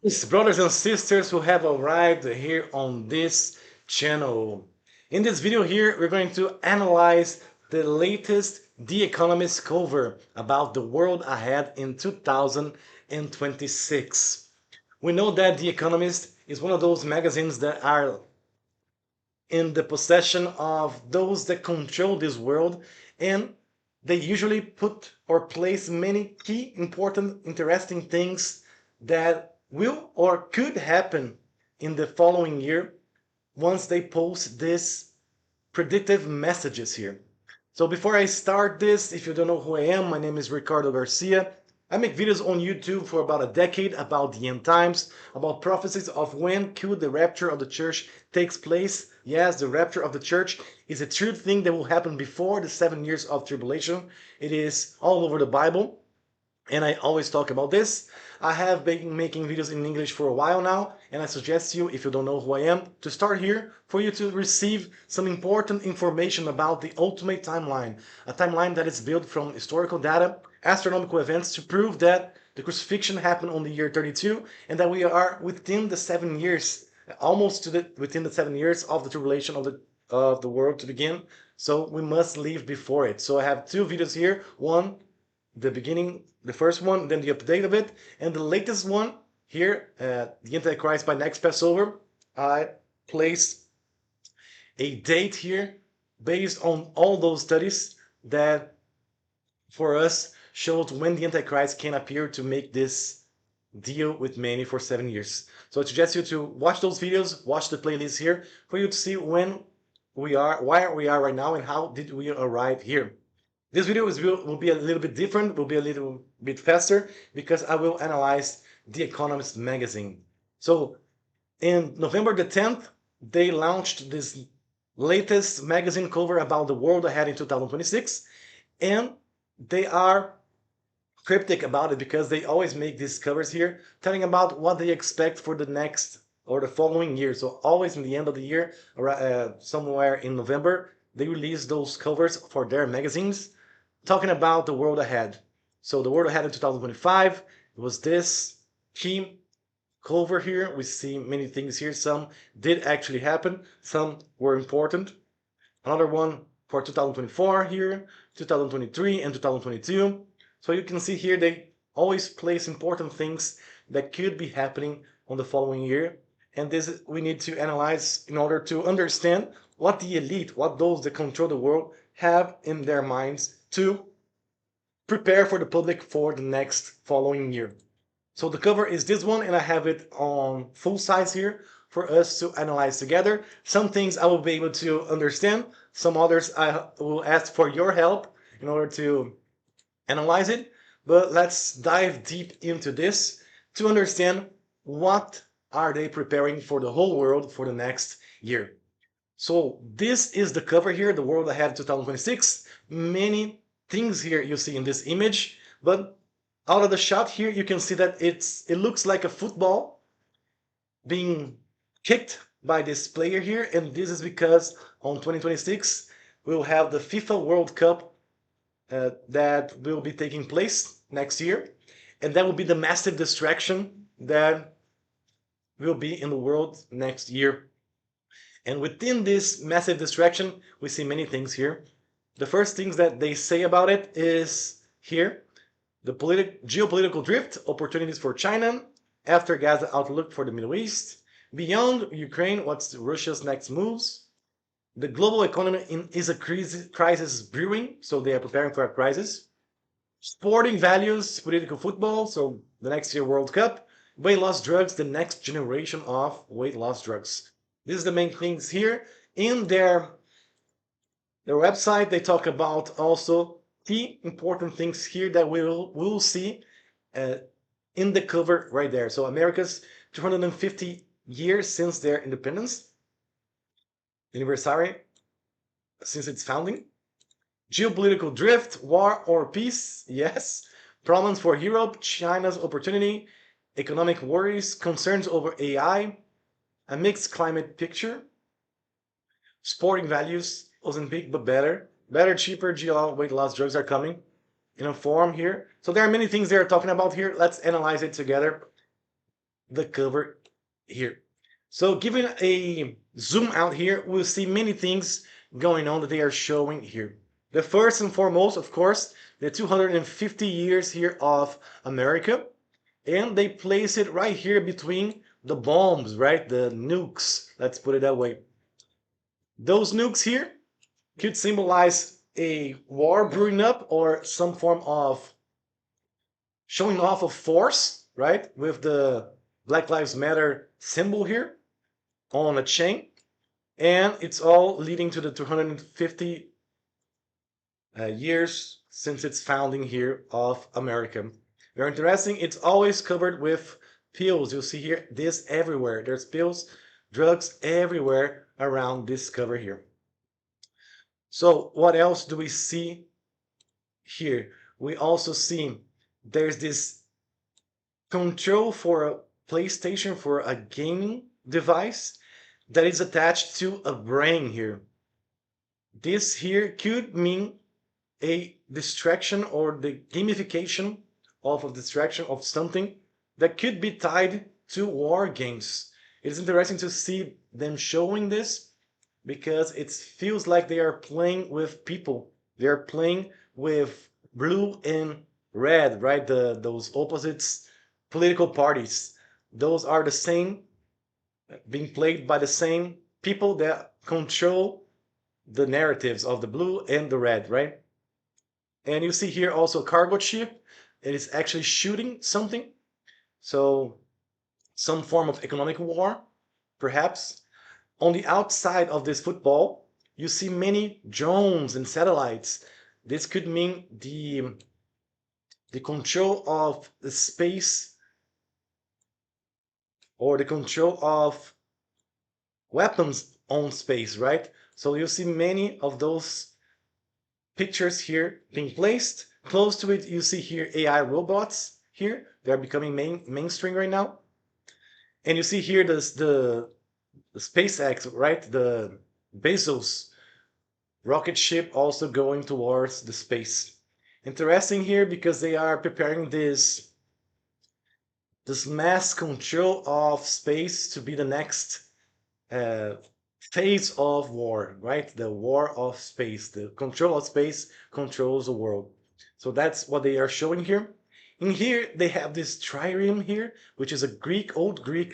It's brothers and sisters who have arrived here on this channel. In this video here, we're going to analyze the latest The Economist cover about the world ahead in 2026. We know that The Economist is one of those magazines that are in the possession of those that control this world, and they usually put or place many key, important, interesting things that will or could happen in the following year once they post these predictive messages here. So before I start this, if you don't know who I am, my name is Ricardo Garcia. I make videos on YouTube for about a decade about the end times, about prophecies of when could the rapture of the church takes place. Yes, the rapture of the church is a true thing that will happen before the 7 years of tribulation. It is all over the Bible, and I always talk about this. I have been making videos in English for a while now, and I suggest you, if you don't know who I am, to start here for you to receive some important information about the ultimate timeline, a timeline that is built from historical data, astronomical events to prove that the crucifixion happened on the year 32 and that we are within the 7 years, almost within the 7 years of the tribulation of the world to begin. So we must leave before it. So I have two videos here. One, the beginning, the first one, then the update of it, and the latest one here, the Antichrist by next Passover. I place a date here based on all those studies that for us showed when the Antichrist can appear to make this deal with many for 7 years. So I suggest you to watch those videos, watch the playlist here for you to see when we are, where we are right now, and how did we arrive here. This video will be a little bit different, will be a little bit faster because I will analyze The Economist magazine. So in November the 10th, they launched this latest magazine cover about the world ahead in 2026, and they are cryptic about it because they always make these covers here telling about what they expect for the next or the following year. So always in the end of the year, somewhere in November, they release those covers for their magazines talking about the world ahead. So the world ahead in 2025 was this key cover here. We see many things here. Some did actually happen. Some were important. Another one for 2024 here, 2023 and 2022. So you can see here they always place important things that could be happening on the following year. And this we need to analyze in order to understand what the elite, what those that control the world have in their minds to prepare for the public for the next following year. So the cover is this one, and I have it on full size here for us to analyze together. Some things I will be able to understand, some others I will ask for your help in order to analyze it. But let's dive deep into this to understand what are they preparing for the whole world for the next year. So this is the cover here, the world ahead 2026. Many things here you see in this image, but out of the shot here you can see that it looks like a football being kicked by this player here, and this is because on 2026 we'll have the FIFA World Cup that will be taking place next year, and that will be the massive distraction that will be in the world next year. And within this massive distraction, we see many things here. The first things that they say about it is here, the geopolitical drift, opportunities for China, after Gaza outlook for the Middle East, beyond Ukraine, what's Russia's next moves, the global economy is a crisis brewing, so they are preparing for a crisis, sporting values, political football, so the next year World Cup, weight loss drugs, the next generation of weight loss drugs. This is the main things here. In their website, they talk about also key important things here that we'll see uh, in the cover right there. So America's 250 years since their independence, anniversary since its founding, geopolitical drift, war or peace, yes, problems for Europe, China's opportunity, economic worries, concerns over AI, a mixed climate picture, sporting values wasn't big but better. Better, cheaper GL weight loss drugs are coming in a form here. So there are many things they are talking about here. Let's analyze it together. the cover here. So giving a zoom out here, we'll see many things going on that they are showing here. The first and foremost, of course, the 250 years here of America, and they place it right here between the bombs, right? The nukes, let's put it that way. Those nukes here could symbolize a war brewing up or some form of showing off of force, right? With the Black Lives Matter symbol here on a chain. And it's all leading to the 250 years since its founding here of America. Very interesting. It's always covered with pills. You'll see here this everywhere. There's pills, drugs everywhere around this cover here. So what else do we see here? We also see there's this control for a PlayStation, for a gaming device that is attached to a brain here. This here could mean a distraction or the gamification of a distraction of something that could be tied to war games. It's interesting to see them showing this because it feels like they are playing with people. They are playing with blue and red, right? Those opposites political parties. Those are the same, being played by the same people that control the narratives of the blue and the red, right? And you see here also a cargo ship. It is actually shooting something. So some form of economic war, perhaps. On the outside of this football, you see many drones and satellites. This could mean the control of the space or the control of weapons on space, right? So you see many of those pictures here being placed. Close to it, you see here AI robots here. They're becoming mainstream right now. And you see here the SpaceX, right? The Bezos rocket ship also going towards the space. Interesting here because they are preparing this mass control of space to be the next uh, phase of war, right? The war of space, the control of space controls the world. So that's what they are showing here. In here, they have this trireme here, which is a old Greek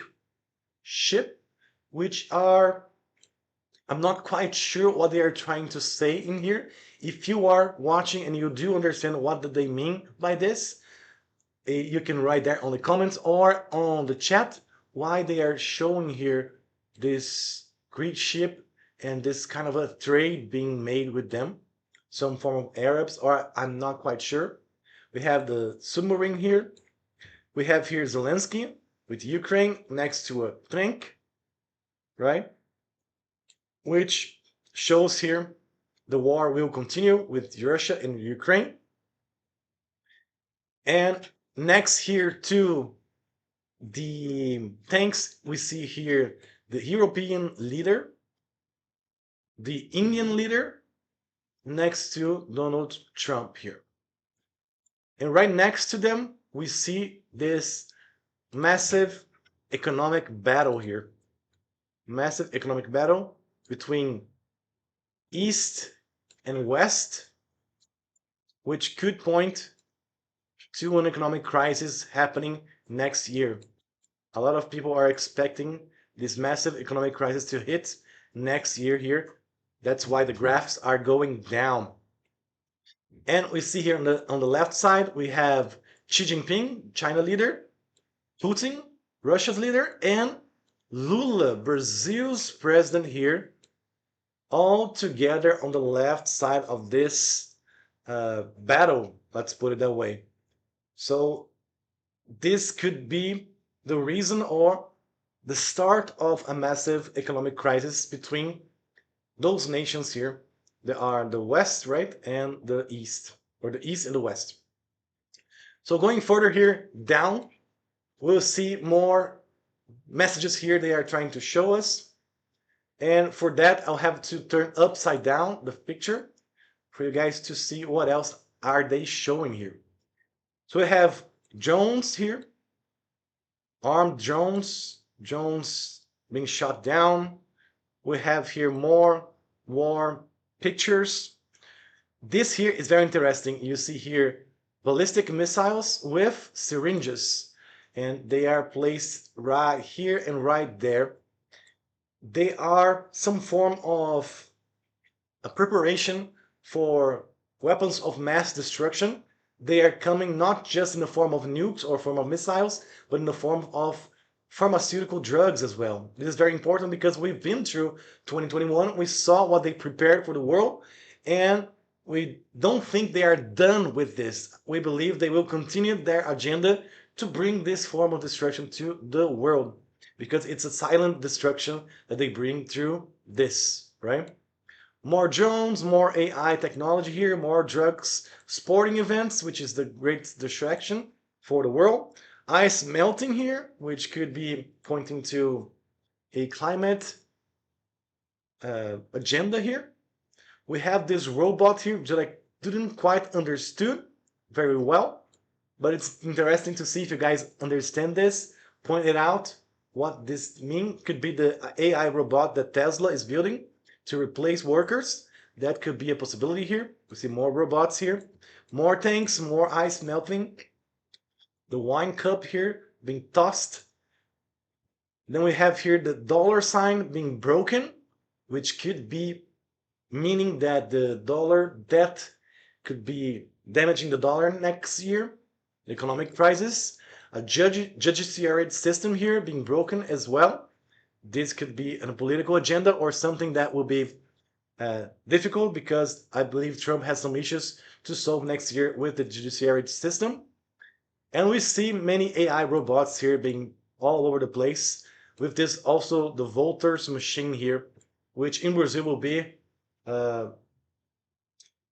ship, which are, I'm not quite sure what they are trying to say in here. If you are watching and you do understand what do they mean by this, you can write there on the comments or on the chat why they are showing here this Greek ship and this kind of a trade being made with them, some form of Arabs, or I'm not quite sure. We have the submarine here. We have here Zelensky with Ukraine next to a tank, right? Which shows here the war will continue with Russia and Ukraine. And next here to the tanks, we see here the European leader, the Indian leader, next to Donald Trump here. And right next to them, we see this massive economic battle here. Massive economic battle between East and West, which could point to an economic crisis happening next year. A lot of people are expecting this massive economic crisis to hit next year here. That's why the graphs are going down. And we see here on the left side, we have Xi Jinping, China leader, Putin, Russia's leader, and Lula, Brazil's president here, all together on the left side of this battle, let's put it that way. So this could be the reason or the start of a massive economic crisis between those nations here. There are the West, right, and the East, or the East and the West. So going further here down, we'll see more messages here they are trying to show us. And for that, I'll have to turn upside down the picture for you guys to see what else are they showing here. So we have Jones here, armed drones being shot down. We have here more war pictures. This here is very interesting. You see here ballistic missiles with syringes, and they are placed right here and right there. They are some form of a preparation for weapons of mass destruction. They are coming not just in the form of nukes or form of missiles, but in the form of pharmaceutical drugs as well. This is very important because we've been through 2021. We saw what they prepared for the world, and we don't think they are done with this. We believe they will continue their agenda to bring this form of destruction to the world because it's a silent destruction that they bring through this, right? More drones, more AI technology here, more drugs, sporting events, which is the great distraction for the world. Ice melting here, which could be pointing to a climate agenda here. We have this robot here, which I didn't quite understood very well, but it's interesting to see if you guys understand this. Point it out what this means. Could be the AI robot that Tesla is building to replace workers. That could be a possibility here. We see more robots here, more tanks, more ice melting. The wine cup here being tossed. Then we have here the dollar sign being broken, which could be meaning that the dollar debt could be damaging the dollar next year. The economic crisis. A judiciary system here being broken as well. This could be a political agenda or something that will be difficult because I believe Trump has some issues to solve next year with the judiciary system. And we see many AI robots here being all over the place. With this also the voters machine here, which in Brazil will be, uh,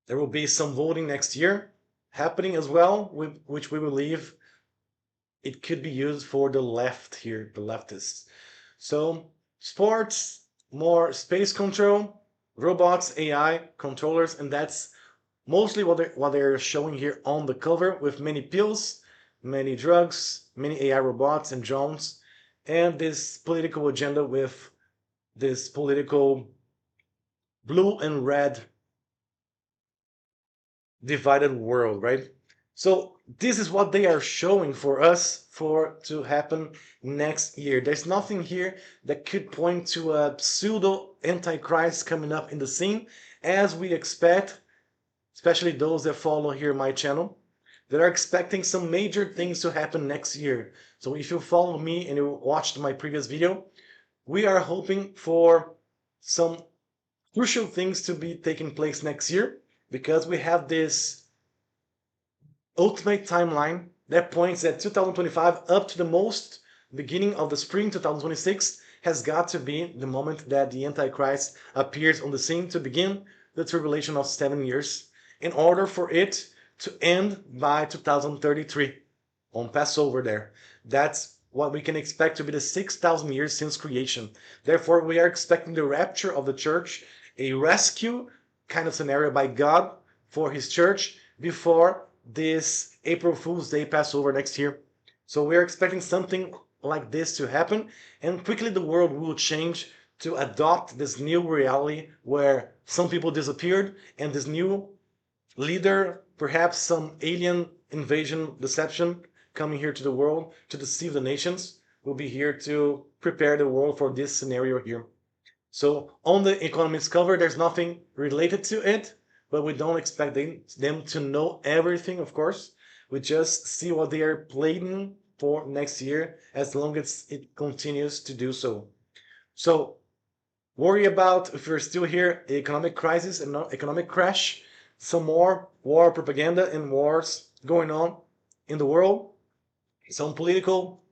there will be some voting next year happening as well, which we believe it could be used for the left here, the leftists. So sports, more space control, robots, AI, controllers, and that's mostly what they're showing here on the cover with many pills, many drugs, many AI robots and drones, and this political agenda with this political blue and red divided world, right? So this is what they are showing for us for to happen next year. There's nothing here that could point to a pseudo antichrist coming up in the scene as we expect, especially those that follow here my channel, that are expecting some major things to happen next year. So if you follow me and you watched my previous video, we are hoping for some crucial things to be taking place next year because we have this ultimate timeline that points at 2025 up to the most beginning of the spring 2026 has got to be the moment that the Antichrist appears on the scene to begin the tribulation of 7 years in order for it to end by 2033 on Passover there. That's what we can expect to be the 6,000 years since creation. Therefore, we are expecting the rapture of the church, a rescue kind of scenario by God for his church before this April Fool's Day Passover next year. So we're expecting something like this to happen, and quickly the world will change to adopt this new reality where some people disappeared and this new leader, perhaps some alien invasion deception coming here to the world to deceive the nations, will be here to prepare the world for this scenario here. So on the Economist cover, there's nothing related to it, but we don't expect them to know everything, of course. We just see what they are planning for next year as long as it continues to do so. So worry about if you're still here, economic crisis and not economic crash, some more war propaganda and wars going on in the world, some political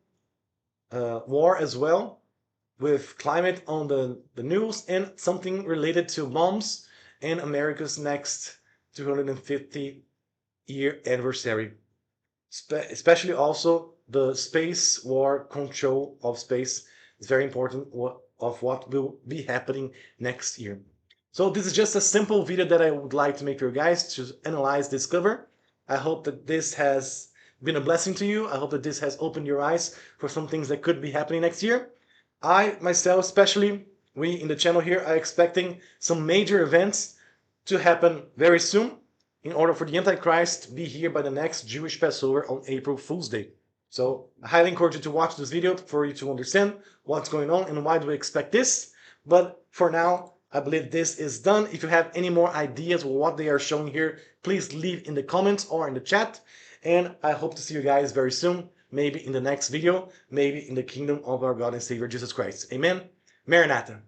war as well, with climate on the news and something related to bombs and America's next 250-year anniversary. Especially also the space war control of space is very important of what will be happening next year. So this is just a simple video that I would like to make for you guys to analyze this cover. I hope that this has been a blessing to you. I hope that this has opened your eyes for some things that could be happening next year. I myself, especially we in the channel here, are expecting some major events to happen very soon in order for the Antichrist to be here by the next Jewish Passover on April Fool's Day. So I highly encourage you to watch this video for you to understand what's going on and why do we expect this. But for now, I believe this is done. If you have any more ideas of what they are showing here, please leave in the comments or in the chat. And I hope to see you guys very soon, maybe in the next video, maybe in the kingdom of our God and Savior Jesus Christ. Amen. Maranatha.